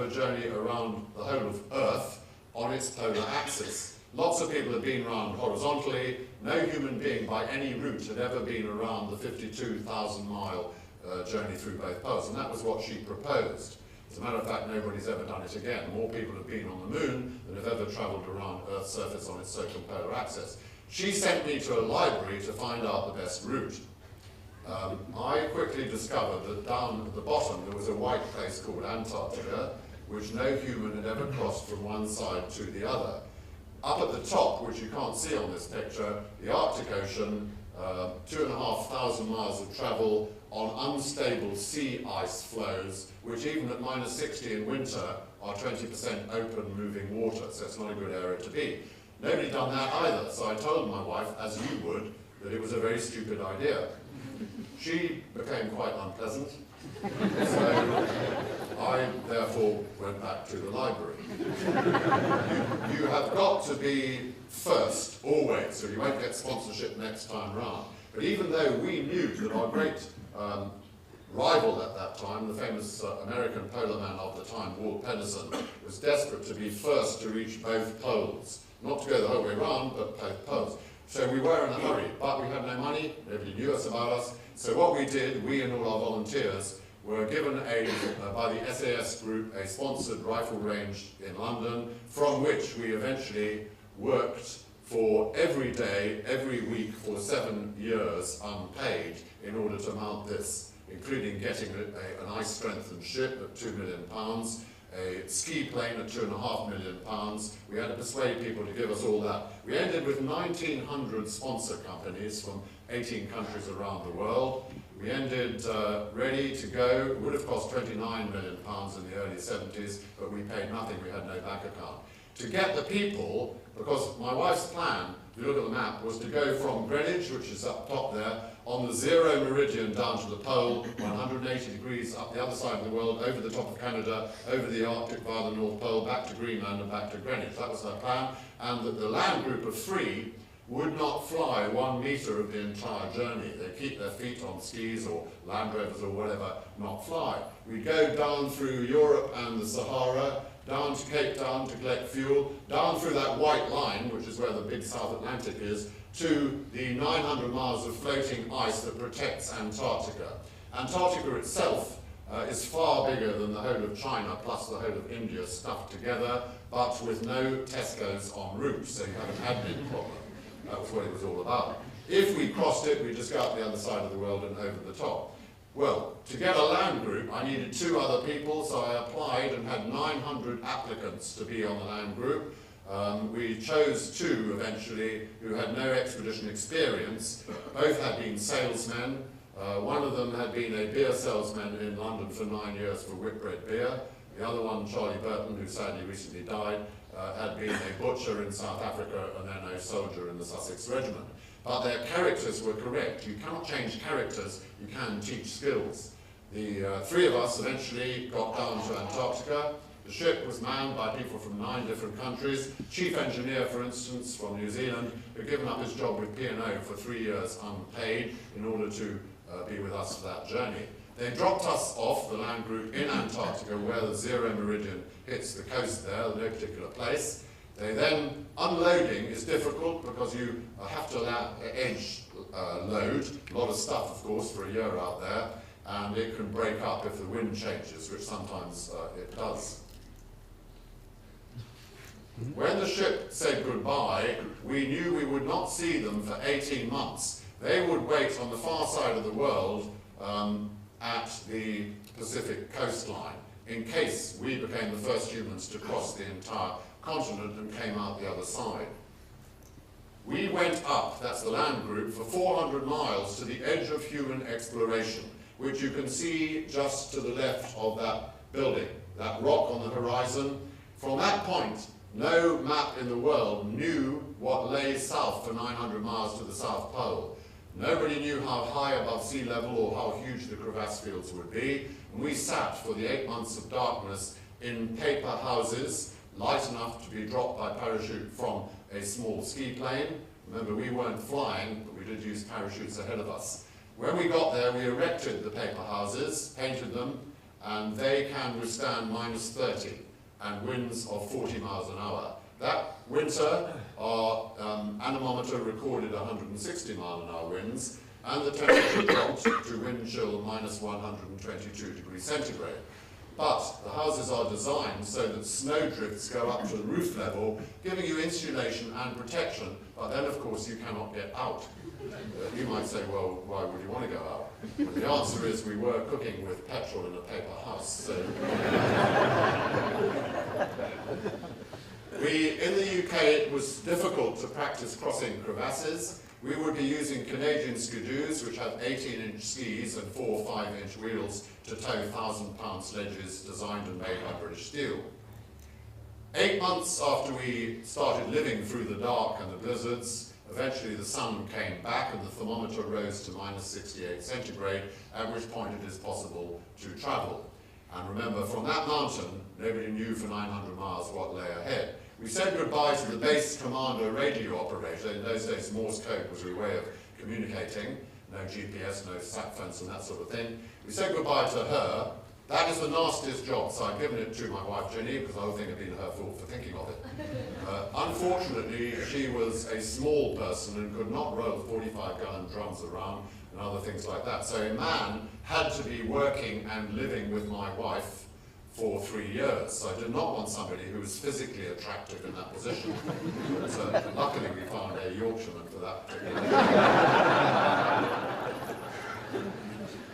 ever journey around the whole of Earth on its polar axis. Lots of people have been around horizontally. No human being by any route had ever been around the 52,000-mile journey through both poles, and that was what she proposed. As a matter of fact, nobody's ever done it again. More people have been on the moon than have ever travelled around Earth's surface on its circumpolar axis. She sent me to a library to find out the best route. I quickly discovered that down at the bottom there was a white place called Antarctica, which no human had ever crossed from one side to the other. Up at the top, which you can't see on this picture, the Arctic Ocean, 2,500 miles of travel on unstable sea ice flows, which even at -60 in winter are 20% open moving water, so it's not a good area to be. Nobody done that either, so I told my wife, as you would, that it was a very stupid idea. She became quite unpleasant, so I therefore went back to the library. You have got to be first, always, so you won't get sponsorship next time round. But even though we knew that our great rival at that time, the famous American polar man of the time, Walt Pennison, was desperate to be first to reach both poles. Not to go the whole way around, but both poles. So we were in a hurry, but we had no money, nobody knew us about us. So what we did, we and all our volunteers, were given by the SAS group a sponsored rifle range in London, from which we eventually worked for every day, every week for 7 years unpaid in order to mount this, including getting an ice-strengthened ship at £2 million, a ski plane at £2.5 million. We had to persuade people to give us all that. We ended with 1,900 sponsor companies from 18 countries around the world. We ended ready to go. It would have cost £29 million in the early 70s, but we paid nothing. We had no bank account. To get the people, because my wife's plan, if you look at the map, was to go from Greenwich, which is up top there, on the 0 meridian down to the pole, 180 degrees up the other side of the world, over the top of Canada, over the Arctic via the North Pole, back to Greenland and back to Greenwich. That was her plan. And that the land group of 3 would not fly 1 metre of the entire journey. They keep their feet on skis or Land Rovers or whatever, not fly. We go down through Europe and the Sahara, down to Cape Town to collect fuel, down through that white line, which is where the big South Atlantic is, to the 900 miles of floating ice that protects Antarctica. Antarctica itself is far bigger than the whole of China plus the whole of India stuffed together, but with no Tesco's en route, so you have an admin problem. That was what it was all about. If we crossed it, we'd just go up the other side of the world and over the top. Well, to get a land group, I needed 2 other people, so I applied and had 900 applicants to be on the land group. We chose 2 eventually who had no expedition experience. Both had been salesmen. One of them had been a beer salesman in London for 9 years for Whitbread beer. The other one, Charlie Burton, who sadly recently died, had been a butcher in South Africa and then a soldier in the Sussex Regiment. But their characters were correct. You cannot change characters, you can teach skills. The 3 of us eventually got down to Antarctica. The ship was manned by people from 9 different countries. Chief engineer, for instance, from New Zealand, who had given up his job with P&O for 3 years unpaid in order to be with us for that journey. They dropped us off, the land group, in Antarctica, where the 0 meridian hits the coast there, no particular place. They then, unloading is difficult because you have to edge load, a lot of stuff, of course, for a year out there, and it can break up if the wind changes, which sometimes it does. When the ship said goodbye, we knew we would not see them for 18 months. They would wait on the far side of the world at the Pacific coastline in case we became the first humans to cross the entire continent and came out the other side. We went up, that's the land group, for 400 miles to the edge of human exploration, which you can see just to the left of that building, that rock on the horizon. From that point, no map in the world knew what lay south for 900 miles to the South Pole. Nobody knew how high above sea level or how huge the crevasse fields would be. And we sat for the 8 months of darkness in paper houses, light enough to be dropped by parachute from a small ski plane. Remember, we weren't flying, but we did use parachutes ahead of us. When we got there, we erected the paper houses, painted them, and they can withstand -30 and winds of 40 miles an hour. That winter, our anemometer recorded 160 mile an hour winds, and the temperature dropped to wind chill -122 degrees centigrade. But the houses are designed so that snow drifts go up to the roof level, giving you insulation and protection, but then of course you cannot get out. You might say, well, why would you want to go out? And the answer is we were cooking with petrol in a paper house. So in the UK, it was difficult to practice crossing crevasses. We would be using Canadian skidoos, which have 18-inch skis and 4 or 5-inch wheels to tow 1,000-pound sledges designed and made by British Steel. 8 months after we started living through the dark and the blizzards, eventually the sun came back and the thermometer rose to -68 centigrade, at which point it is possible to travel. And remember, from that mountain, nobody knew for 900 miles what lay ahead. We said goodbye to the base commander radio operator. In those days, Morse code was a way of communicating. No GPS, no sat phones and that sort of thing. We said goodbye to her. That is the nastiest job, so I've given it to my wife Jenny, because I think it had been her fault for thinking of it. Unfortunately, she was a small person and could not roll 45-gallon drums around and other things like that. So a man had to be working and living with my wife for 3 years. So I did not want somebody who was physically attractive in that position. But luckily we found a Yorkshireman for that particular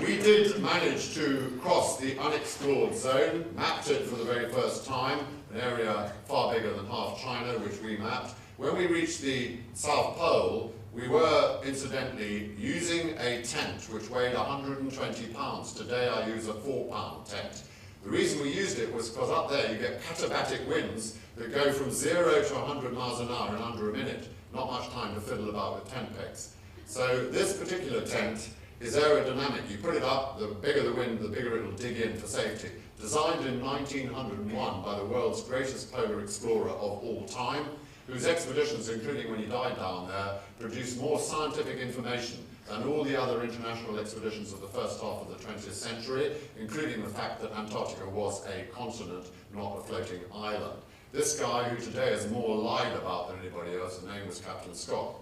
We did manage to cross the unexplored zone, mapped it for the very first time, an area far bigger than half China, which we mapped. When we reached the South Pole, we were, incidentally, using a tent which weighed 120 pounds. Today I use a 4-pound tent. The reason we used it was because up there you get katabatic winds that go from 0 to 100 miles an hour in under a minute. Not much time to fiddle about with tent pegs. So this particular tent is aerodynamic. You put it up, the bigger the wind, the bigger it will dig in for safety. Designed in 1901 by the world's greatest polar explorer of all time, whose expeditions, including when he died down there, produced more scientific information than all the other international expeditions of the first half of the 20th century, including the fact that Antarctica was a continent, not a floating island. This guy, who today is more lied about than anybody else, his name was Captain Scott.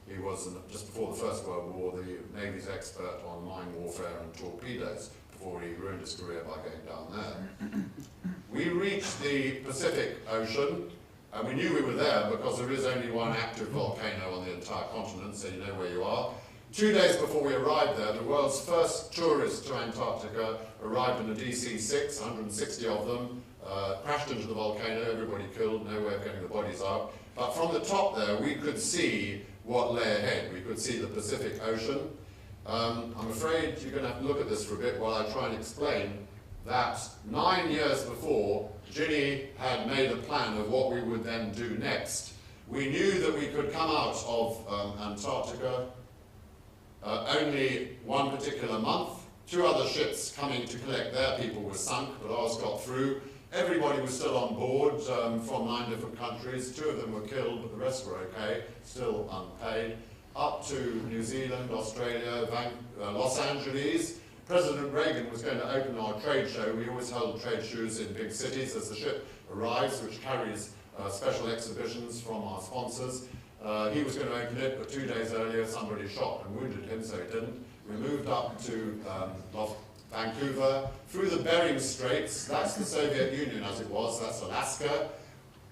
He was, just before the First World War, the Navy's expert on mine warfare and torpedoes, before he ruined his career by going down there. We reached the Pacific Ocean, and we knew we were there because there is only one active volcano on the entire continent, so you know where you are. 2 days before we arrived there, the world's first tourist to Antarctica arrived in a DC-6, 160 of them, crashed into the volcano, everybody killed, no way of getting the bodies out. But from the top there, we could see what lay ahead. We could see the Pacific Ocean. I'm afraid you're going to have to look at this for a bit while I try and explain that 9 years before, Ginny had made a plan of what we would then do next. We knew that we could come out of Antarctica only one particular month. 2 other ships coming to collect their people were sunk, but ours got through. Everybody was still on board from 9 different countries. 2 of them were killed, but the rest were okay, still unpaid. Up to New Zealand, Australia, Los Angeles. President Reagan was going to open our trade show. We always hold trade shows in big cities as the ship arrives, which carries special exhibitions from our sponsors. He was going to open it, but 2 days earlier somebody shot and wounded him, so he didn't. We moved up to Vancouver, through the Bering Straits. That's the Soviet Union as it was, that's Alaska.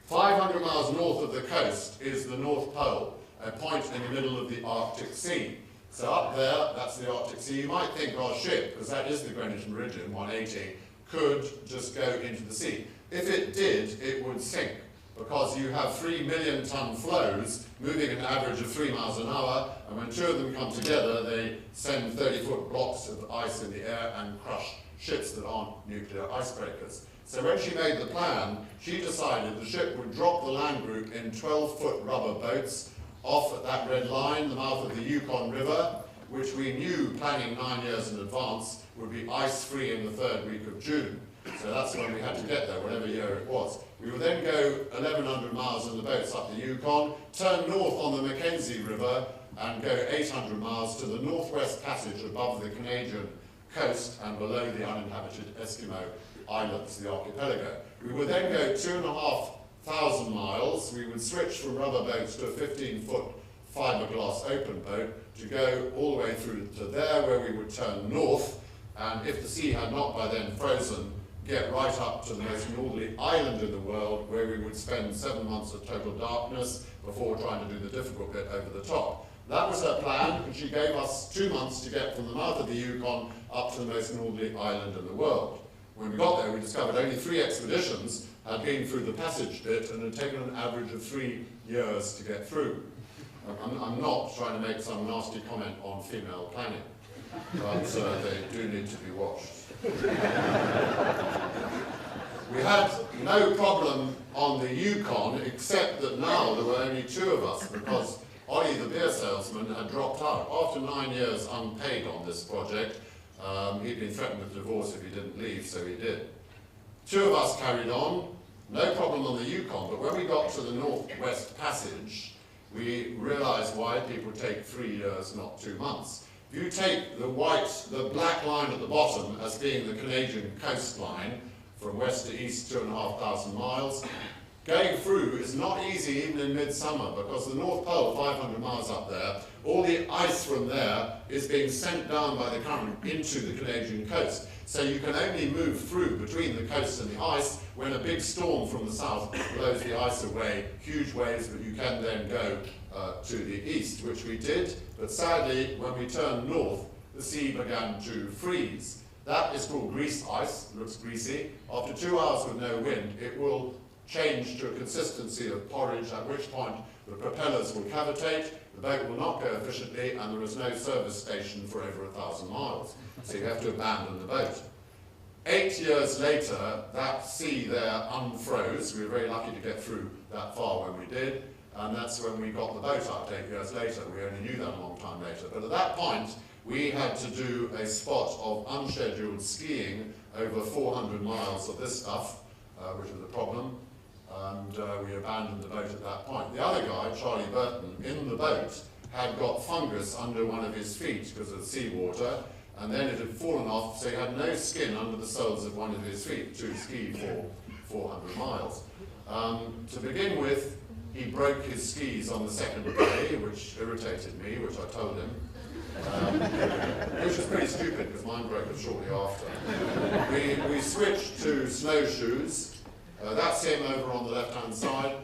500 miles north of the coast is the North Pole, a point in the middle of the Arctic Sea. So up there, that's the Arctic Sea. You might think our ship, because that is the Greenwich Meridian, 180, could just go into the sea. If it did, it would sink, because you have 3 million ton flows moving at an average of 3 miles an hour, and when 2 of them come together, they send 30-foot blocks of ice in the air and crush ships that aren't nuclear icebreakers. So when she made the plan, she decided the ship would drop the land group in 12-foot rubber boats off at that red line, the mouth of the Yukon River, which we knew, planning 9 years in advance, would be ice-free in the 3rd week of June. So that's when we had to get there, whatever year it was. We would then go 1,100 miles in the boats up the Yukon, turn north on the Mackenzie River, and go 800 miles to the Northwest Passage above the Canadian coast and below the uninhabited Eskimo islands, the archipelago. We would then go 2,500 miles. We would switch from rubber boats to a 15-foot fiberglass open boat to go all the way through to there, where we would turn north, and if the sea had not by then frozen, get right up to the most northerly island in the world, where we would spend 7 months of total darkness before trying to do the difficult bit over the top. That was her plan, and she gave us 2 months to get from the mouth of the Yukon up to the most northerly island in the world. When we got there, we discovered only 3 expeditions had been through the passage bit and had taken an average of 3 years to get through. I'm not trying to make some nasty comment on female planning, but they do need to be watched. We had no problem on the Yukon, except that now there were only 2 of us, because Ollie, the beer salesman, had dropped out. After 9 years unpaid on this project, he'd been threatened with divorce if he didn't leave, so he did. 2 of us carried on, no problem on the Yukon, but when we got to the Northwest Passage, we realized why people take 3 years, not 2 months. If you take the black line at the bottom as being the Canadian coastline, from west to east 2,500 miles, going through is not easy even in midsummer, because the North Pole, 500 miles up there, all the ice from there is being sent down by the current into the Canadian coast. So you can only move through between the coast and the ice when a big storm from the south blows the ice away, huge waves, but you can then go to the east, which we did. But sadly, when we turned north, the sea began to freeze. That is called grease ice, looks greasy. After 2 hours with no wind, it will change to a consistency of porridge, at which point the propellers will cavitate, the boat will not go efficiently, and there is no service station for over 1,000 miles. So you have to abandon the boat. 8 years later, that sea there unfroze. We were very lucky to get through that far when we did, and that's when we got the boat out 8 years later. We only knew that a long time later. But at that point, we had to do a spot of unscheduled skiing over 400 miles of this stuff, which was a problem. And we abandoned the boat at that point. The other guy, Charlie Burton, in the boat, had got fungus under one of his feet because of the seawater, and then it had fallen off, so he had no skin under the soles of one of his feet to ski for 400 miles. To begin with, he broke his skis on the second day, which irritated me, which I told him. Which was pretty stupid, because mine broke shortly after. We switched to snowshoes. That's him over on the left-hand side.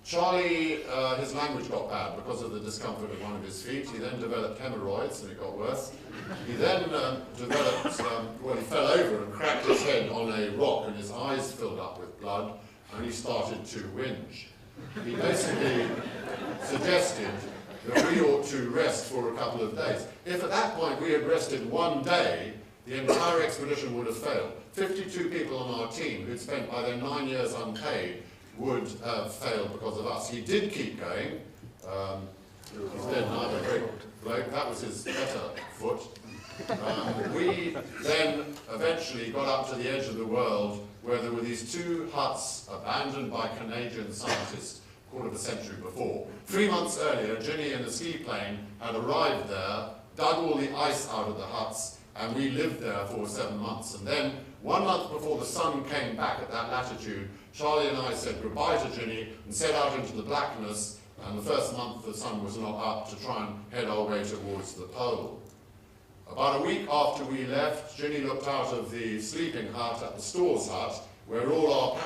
Charlie, his language got bad because of the discomfort of one of his feet. He then developed hemorrhoids, and it got worse. He then developed, he fell over and cracked his head on a rock, and his eyes filled up with blood, and he started to whinge. He basically suggested that we ought to rest for a couple of days. If at that point we had rested 1 day, the entire expedition would have failed. 52 people on our team who'd spent by their 9 years unpaid would have failed because of us. He did keep going. He's dead now, a great bloke. That was his better foot. We then eventually got up to the edge of the world where there were these 2 huts abandoned by Canadian scientists a quarter of a century before. 3 months earlier, Ginny in a ski plane had arrived there, dug all the ice out of the huts, and we lived there for 7 months. And then 1 month before the sun came back at that latitude, Charlie and I said goodbye to Ginny and set out into the blackness, and the first month the sun was not up, to try and head our way towards the pole. About a week after we left, Ginny looked out of the sleeping hut at the stores hut, where all our